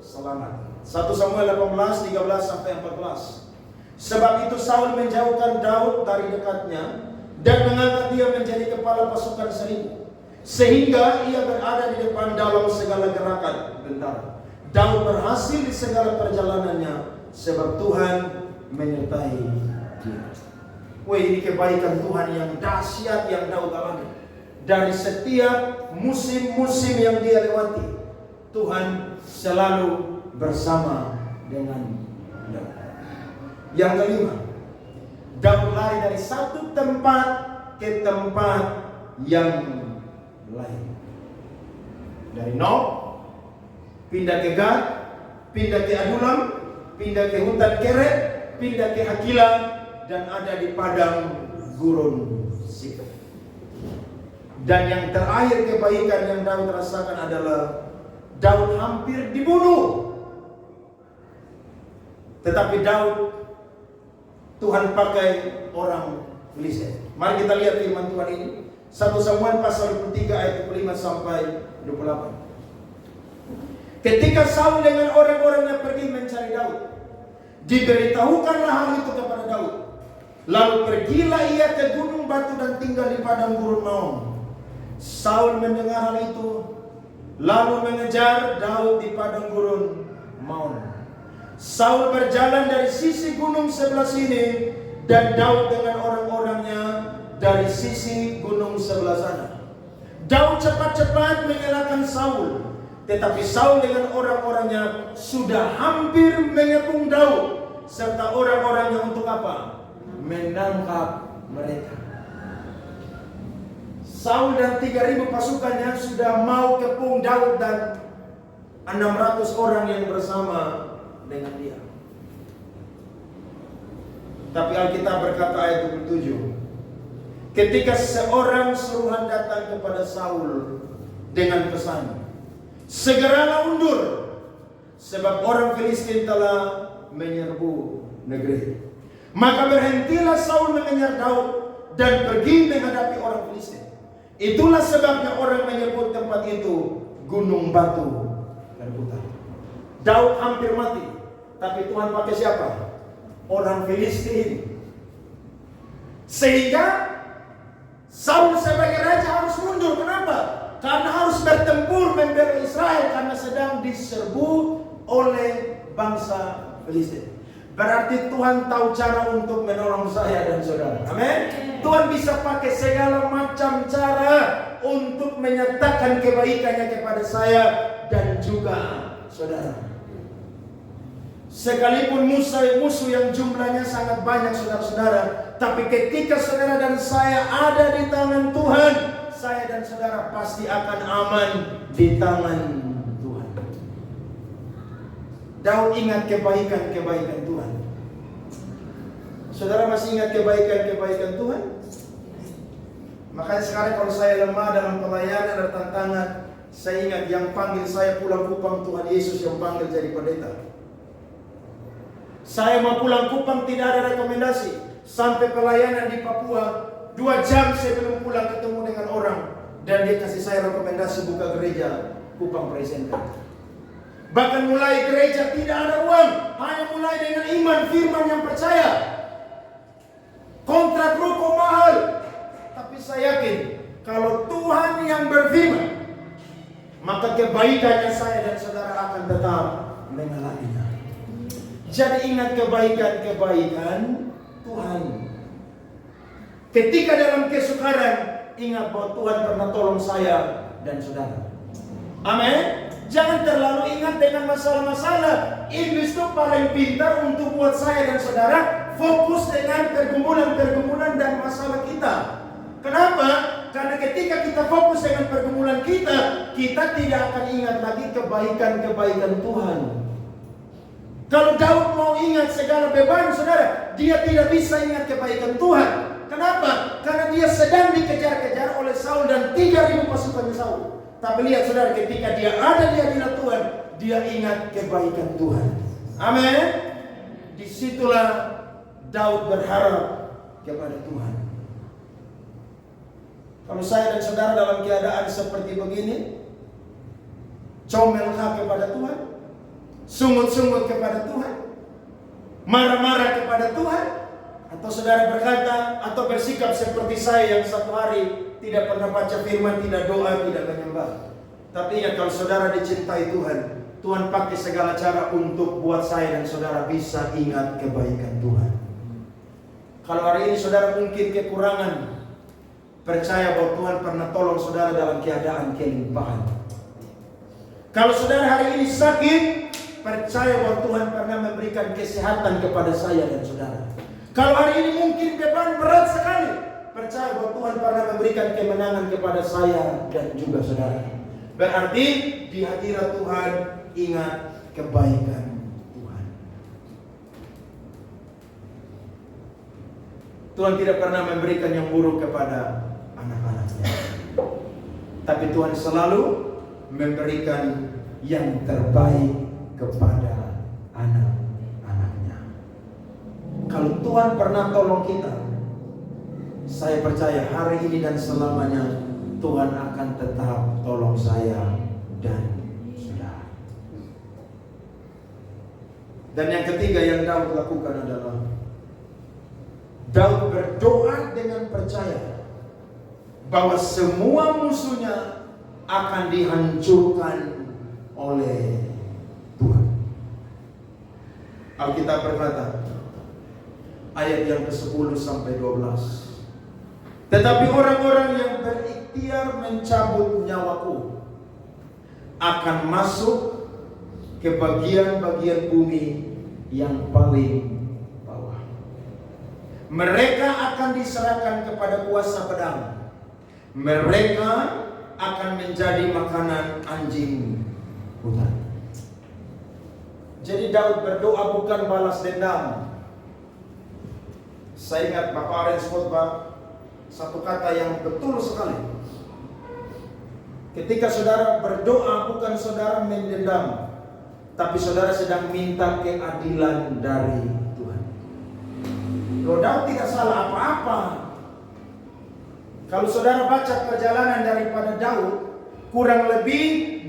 selamat. 1 Samuel 18, 13-14. Sebab itu Saul menjauhkan Daud dari dekatnya dan mengangkat dia menjadi kepala pasukan 1000, sehingga ia berada di depan dalam segala gerakan bentara. Daud berhasil di segala perjalanannya sebab Tuhan menyertai dia. Wih, ini kebaikan Tuhan yang dahsyat yang Daud alami. Dari setiap musim-musim yang dia lewati, Tuhan selalu bersama dengan Daud. Yang kelima, Daud lari dari satu tempat ke tempat yang lain. Dari Nob, pindah ke Gad, pindah ke Adulam, pindah ke hutan Keret, pindah ke Hakila, dan ada di padang gurun Sif. Dan yang terakhir kebaikan yang Daud rasakan adalah Daud hampir dibunuh. Tetapi Daud, Tuhan pakai orang Filistin. Mari kita lihat firman Tuhan ini. 1 Samuel pasal 23 ayat 25 sampai 28. Ketika Saul dengan orang-orangnya pergi mencari Daud, diberitahukanlah hal itu kepada Daud. Lalu pergilah ia ke gunung batu dan tinggal di padang gurun Maon. Saul mendengar hal itu, lalu mengejar Daud di padang gurun Maon. Saul berjalan dari sisi gunung sebelah sini dan Daud dengan orang-orangnya dari sisi gunung sebelah sana. Daud cepat-cepat mengelakkan Saul, tetapi Saul dengan orang-orangnya sudah hampir mengepung Daud serta orang-orangnya untuk apa? Menangkap mereka. Saul dan 3.000 pasukannya sudah mau kepung Daud dan 600 orang yang bersama dengan dia. Tapi Alkitab berkata ayat 27, ketika seorang suruhan datang kepada Saul dengan pesan, segeralah undur, sebab orang Filistin telah menyerbu negeri. Maka berhentilah Saul mengejar Daud dan pergi menghadapi orang Filistin. Itulah sebabnya orang menyebut tempat itu Gunung Batu Terbuka. Daud hampir mati, tapi Tuhan pakai siapa? Orang Filistin. Sehingga Saul sebagai raja harus mundur. Kenapa? Karena harus bertempur membela Israel karena sedang diserbu oleh bangsa Filistin. Berarti Tuhan tahu cara untuk menolong saya dan saudara. Amin. Tuhan bisa pakai segala macam cara untuk menyatakan kebaikannya kepada saya dan juga saudara. Sekalipun musuh yang jumlahnya sangat banyak saudara-saudara, tapi ketika saudara dan saya ada di tangan Tuhan, saya dan saudara pasti akan aman di tangan Tuhan. Daud ingat kebaikan-kebaikan Tuhan. Saudara masih ingat kebaikan-kebaikan Tuhan? Makanya sekarang kalau saya lemah dalam pelayanan dan tantangan, saya ingat yang panggil saya pulang Kupang Tuhan Yesus yang panggil jadi pendeta. Saya mau pulang Kupang tidak ada rekomendasi. Sampai pelayanan di Papua 2 jam saya belum pulang ketemu dengan orang, dan dia kasih saya rekomendasi buka gereja Kupang Presenter. Bahkan mulai gereja tidak ada uang, hanya mulai dengan iman firman yang percaya. Kontrak rokok mahal, tapi saya yakin kalau Tuhan yang berfirman, maka kebaikannya saya dan saudara akan tetap mengalaminya. Jadi ingat kebaikan-kebaikan Tuhan. Ketika dalam kesukaran, ingat bahwa Tuhan pernah tolong saya dan saudara. Amin. Jangan terlalu ingat dengan masalah-masalah. Iblis itu paling pintar untuk buat saya dan saudara fokus dengan pergumulan-pergumulan dan masalah kita. Kenapa? Karena ketika kita fokus dengan pergumulan kita tidak akan ingat lagi kebaikan-kebaikan Tuhan. Kalau Daud mau ingat segala beban saudara, dia tidak bisa ingat kebaikan Tuhan. Kenapa? Karena dia sedang dikejar-kejar oleh Saul dan 3.000 pasukan Saul. Tapi lihat saudara, ketika dia ada di hadirat Tuhan, dia ingat kebaikan Tuhan. Amin. Disitulah Daud berharap kepada Tuhan. Kalau saya dan saudara dalam keadaan seperti begini, comelkah kepada Tuhan? Sungut-sungut kepada Tuhan? Marah-marah kepada Tuhan? Atau saudara berkata atau bersikap seperti saya yang satu hari tidak pernah baca firman, tidak doa, tidak menyembah. Tapi ingat, kalau saudara dicintai Tuhan, Tuhan pakai segala cara untuk buat saya dan saudara bisa ingat kebaikan Tuhan. Kalau hari ini saudara mungkin kekurangan, percaya bahwa Tuhan pernah tolong saudara dalam keadaan kelimpahan. Kalau saudara hari ini sakit, percaya bahwa Tuhan pernah memberikan kesehatan kepada saya dan saudara. Kalau hari ini mungkin beban berat sekali, percaya bahwa Tuhan pernah memberikan kemenangan kepada saya dan juga saudara. Berarti di hadirat Tuhan ingat kebaikan Tuhan. Tuhan tidak pernah memberikan yang buruk kepada anak-anaknya, tapi Tuhan selalu memberikan yang terbaik kepada anak-anaknya. Kalau Tuhan pernah tolong kita, saya percaya hari ini dan selamanya Tuhan akan tetap tolong saya dan saudara. Dan yang ketiga yang Daud lakukan adalah Daud berdoa dengan percaya bahwa semua musuhnya akan dihancurkan oleh Tuhan. Alkitab berkata, ayat yang ke-10 sampai 12. Tetapi orang-orang yang berikhtiar mencabut nyawaku akan masuk ke bagian-bagian bumi yang paling bawah. Mereka akan diserahkan kepada kuasa pedang. Mereka akan menjadi makanan anjing hutan. Jadi Daud berdoa bukan balas dendam. Saya ingat Bapak Arens khotbah satu kata yang betul sekali. Ketika saudara berdoa, bukan saudara mendendam, tapi saudara sedang minta keadilan dari Tuhan. Loh, Daud tidak salah apa-apa. Kalau saudara baca perjalanan daripada Daud, kurang lebih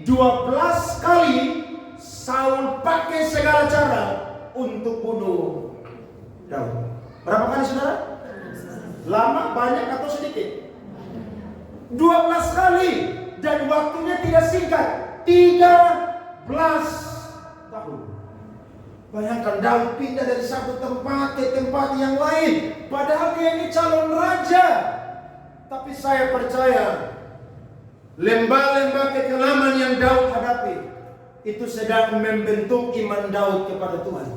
12 kali Saul pakai segala cara untuk bunuh Daud. Berapa kali saudara? Lama, banyak atau sedikit? 12 kali. Dan waktunya tidak singkat, 13 tahun. Bayangkan Daud pindah dari satu tempat ke tempat yang lain, padahal dia ini calon raja. Tapi saya percaya lembah-lembah kekelaman yang Daud hadapi itu sedang membentuk iman Daud kepada Tuhan.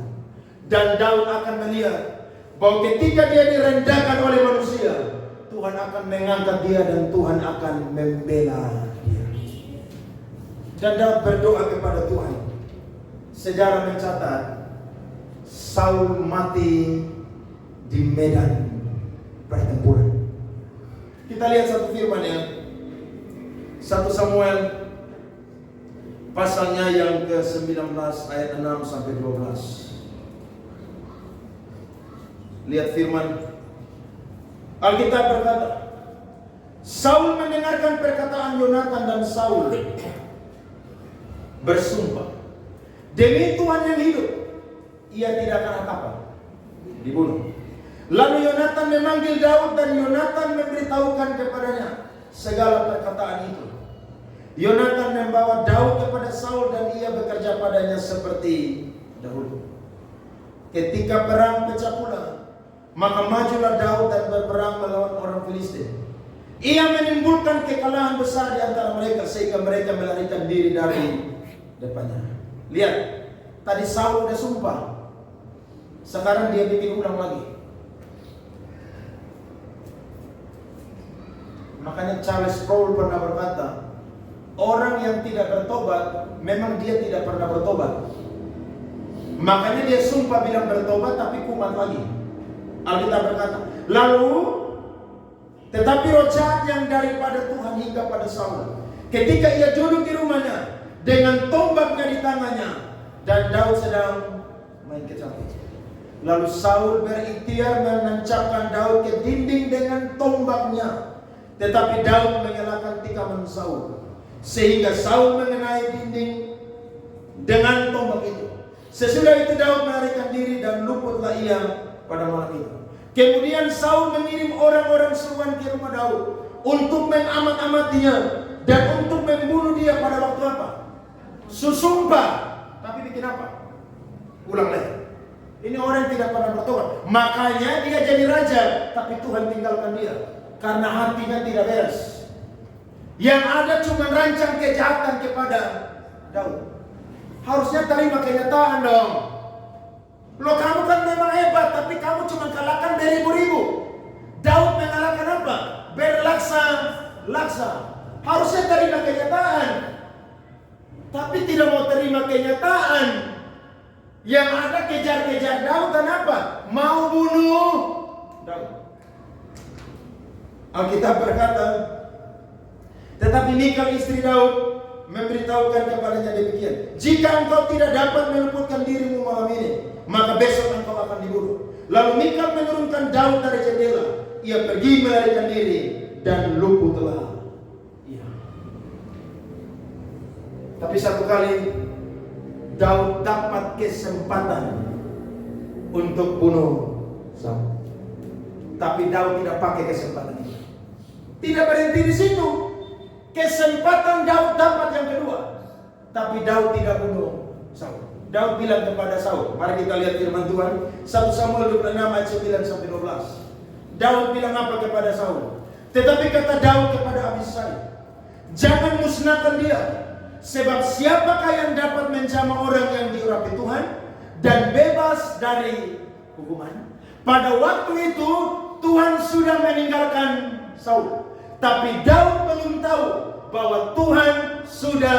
Dan Daud akan melihat bahwa ketika dia direndahkan oleh manusia, Tuhan akan mengangkat dia dan Tuhan akan membela dia. Dan Daud berdoa kepada Tuhan. Sejarah mencatat Saul mati di medan pertempuran. Kita lihat satu firman ya, 1 Samuel pasalnya yang ke-19 ayat 6 sampai 12. Lihat firman. Alkitab berkata, Saul mendengarkan perkataan Yonatan dan Saul bersumpah, demi Tuhan yang hidup, ia tidak akan apa? Dibunuh. Lalu Yonatan memanggil Daud dan Yonatan memberitahukan kepadanya segala perkataan itu. Yonatan membawa Daud kepada Saul dan ia bekerja padanya seperti dahulu. Ketika perang pecah pula, maka majulah Daud dan berperang melawan orang Filistin. Ia menimbulkan kekalahan besar di antara mereka sehingga mereka melarikan diri dari depannya. Lihat, tadi Saul udah sumpah, sekarang dia bikin ulang lagi. Makanya Charles Sproul pernah berkata, orang yang tidak bertobat memang dia tidak pernah bertobat. Makanya dia sumpah bilang bertobat, tapi kumat lagi. Alkitab berkata, lalu tetapi roh jahat yang daripada Tuhan hingga pada Saul, ketika ia duduk di rumahnya dengan tombaknya di tangannya, dan Daud sedang main kecapi. Lalu Saul berikhtiar menancapkan Daud ke dinding dengan tombaknya, tetapi Daud menyalakan tikaman Saul, sehingga Saul mengenai dinding dengan tombak itu. Sesudah itu Daud melarikan diri dan luputlah ia pada malam itu. Kemudian Saul mengirim orang-orang seruan ke rumah Daud untuk mengamat-amatinya dan untuk membunuh dia pada waktu apa? Susumpah. Tapi bikin apa? Ulang lagi. Ini orang yang tidak pernah bertobat. Makanya dia jadi raja, tapi Tuhan tinggalkan dia karena hatinya tidak beres. Yang ada cuma rancang kejahatan kepada Daud. Harusnya terima kenyataan dong. Loh, kamu kan memang hebat, tapi kamu cuma kalahkan beribu-ribu. Daud mengalahkan apa? Berlaksa-laksa. Harusnya terima kenyataan, tapi tidak mau terima kenyataan. Yang ada kejar-kejar Daud dan apa? Mau bunuh Daud. Alkitab berkata, tetapi Mikal istri Daud memberitahukan kepadanya demikian, jika engkau tidak dapat meluputkan dirimu malam ini, maka besok engkau akan dibunuh. Lalu Mikal menurunkan Daud dari jendela. Ia pergi melarikan diri dan luputlah ia. Tapi satu kali Daud dapat kesempatan untuk bunuh Saul. Tapi Daud tidak pakai kesempatan itu. Tidak berhenti di situ. Kesempatan Daud dapat yang kedua. Tapi Daud tidak bunuh Saul. Daud bilang kepada Saul, mari kita lihat firman Tuhan 1 Samuel 26 ayat 9 sampai 12. Daud bilang apa kepada Saul? Tetapi kata Daud kepada Abisai, jangan musnahkan dia, sebab siapakah yang dapat menjamah orang yang diurapi Tuhan dan bebas dari hukuman? Pada waktu itu Tuhan sudah meninggalkan Saul, tapi Daud belum tahu bahwa Tuhan sudah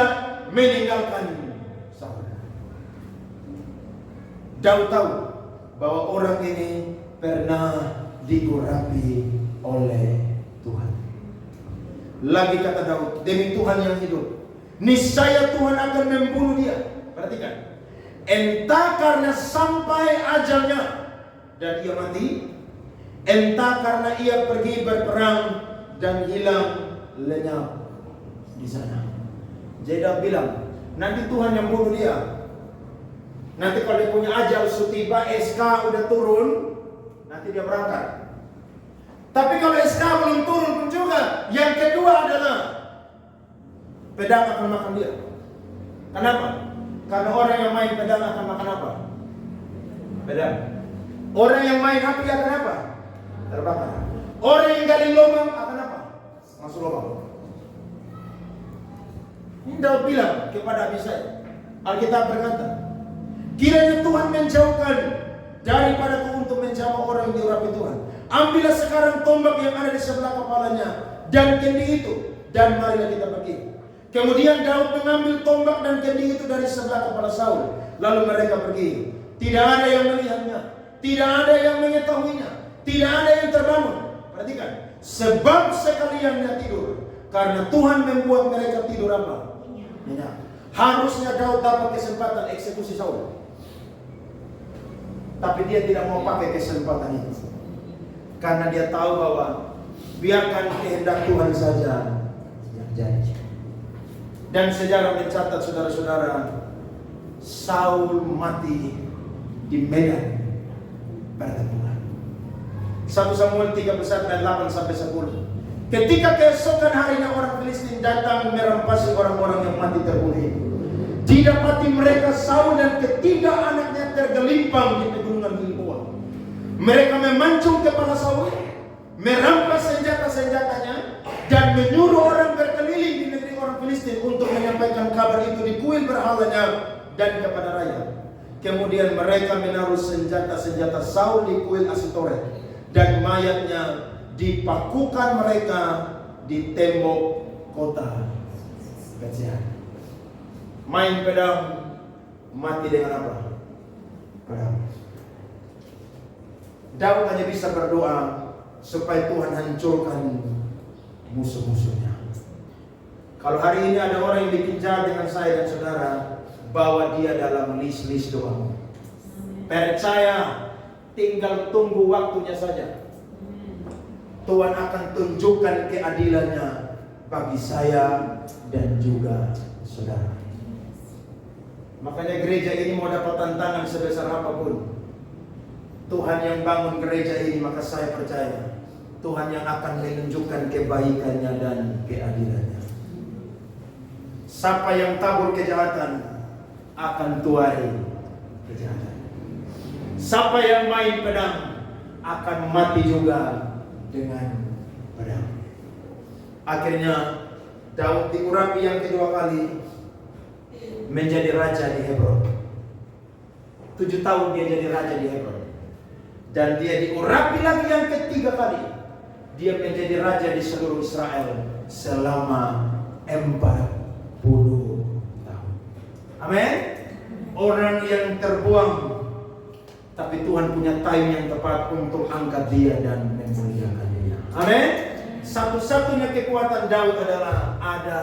meninggalkan Saul. Daud tahu bahwa orang ini pernah diurapi oleh Tuhan. Lagi kata Daud, demi Tuhan yang hidup, niscaya Tuhan akan membunuh dia. Perhatikan, entah karena sampai ajalnya dan ia mati, entah karena ia pergi berperang dan hilang lenyap di sana. Jadi Daud bilang, nanti Tuhan yang bunuh dia. Nanti kalau dia punya ajal sutiba, SK udah turun, nanti dia berangkat. Tapi kalau SK belum turun pun juga, yang kedua adalah pedang akan makan dia. Kenapa? Karena orang yang main pedang akan makan apa? Pedang. Orang yang main api akan apa? Terbakar. Orang yang gali lubang akan apa? Masuk lubang. Ini Daud bilang kepada Abisai. Alkitab berkata, kiranya Tuhan menjauhkan daripada untuk menjamah orang yang diurapi Tuhan. Ambillah sekarang tombak yang ada di sebelah kepalanya dan kendi itu, dan marilah kita pergi. Kemudian Daud mengambil tombak dan kendi itu dari sebelah kepala Saul. Lalu mereka pergi. Tidak ada yang melihatnya, tidak ada yang mengetahuinya, tidak ada yang terbangun. Perhatikan, sebab sekaliannya tidur, karena Tuhan membuat mereka tidur apa? Nyenyak. Harusnya Daud dapat kesempatan eksekusi Saul, tapi dia tidak mau pakai kesempatan itu, karena dia tahu bahwa biarkan kehendak Tuhan saja yang jadi. Dan sejarah mencatat, saudara-saudara, Saul mati di medan pertempuran. 1 Samuel 31 ayat 8 sampai 10. Ketika keesokan harinya orang Filistin datang merampasi orang-orang yang mati terbunuh itu, didapati mereka Saul dan ketiga anaknya tergelimpang di pegunungan Gilboa. Mereka memancung kepala Saul, merampas senjata-senjatanya, dan menyuruh orang berkeliling di negeri orang Filistin untuk menyampaikan kabar itu di kuil berhalanya dan kepada rakyat. Kemudian mereka menaruh senjata-senjata Saul di kuil Asitoret, dan mayatnya dipakukan mereka di tembok kota Betlehem. Main pedang, mati dengan apa? padamu. Daud hanya bisa berdoa supaya Tuhan hancurkan musuh-musuhnya. Kalau hari ini ada orang yang bikin jahat dengan saya dan saudara, bawa dia dalam list-list doamu. Percaya, tinggal tunggu waktunya saja. Tuhan akan tunjukkan keadilannya bagi saya dan juga saudara. Makanya gereja ini mau dapat tantangan sebesar apapun, Tuhan yang bangun gereja ini, maka saya percaya Tuhan yang akan menunjukkan kebaikannya dan keadilannya. Siapa yang tabur kejahatan akan tuai kejahatan. Siapa yang main pedang akan mati juga dengan pedang. Akhirnya Daud diurapi yang kedua kali menjadi raja di Hebron. 7 tahun dia jadi raja di Hebron. Dan dia diurapi lagi yang ketiga kali. Dia menjadi raja di seluruh Israel selama 40 tahun. Amin. Orang yang terbuang, tapi Tuhan punya time yang tepat untuk angkat dia dan memuliakan dia. Amin. Satu-satunya kekuatan Daud adalah ada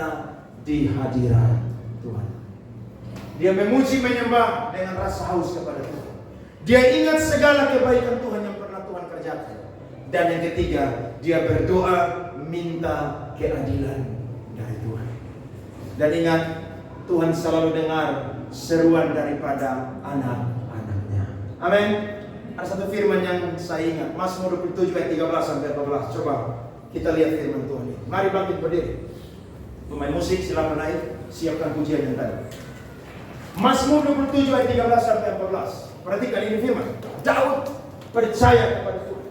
di hadirat Tuhan. Dia memuji menyembah dengan rasa haus kepada Tuhan. Dia ingat segala kebaikan Tuhan yang pernah Tuhan kerjakan. Dan yang ketiga, dia berdoa minta keadilan dari Tuhan. Dan ingat, Tuhan selalu dengar seruan daripada anak-anaknya. Amin. Ada satu firman yang saya ingat, Mazmur 27 ayat 13 sampai 14. Coba kita lihat firman Tuhan ini. Mari bangkit berdiri. Pemain musik silakan naik, siapkan pujian yang tadi. Mazmur 27 ayat 13 sampai 14. Perhatikan ini firman. Daud percaya kepada Tuhan.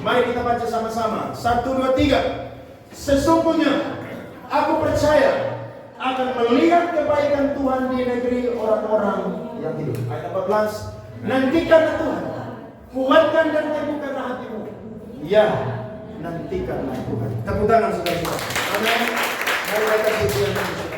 Mari kita baca sama-sama. 1, 2, 3. Sesungguhnya aku percaya akan melihat kebaikan Tuhan di negeri orang-orang yang hidup. Ayat 14. Nantikanlah Tuhan, kuatkan dan teguhkanlah hatimu. Ya, nantikanlah Tuhan. Tepuk tangan saudara-saudara. Amin. Mari kita pujian Tuhan.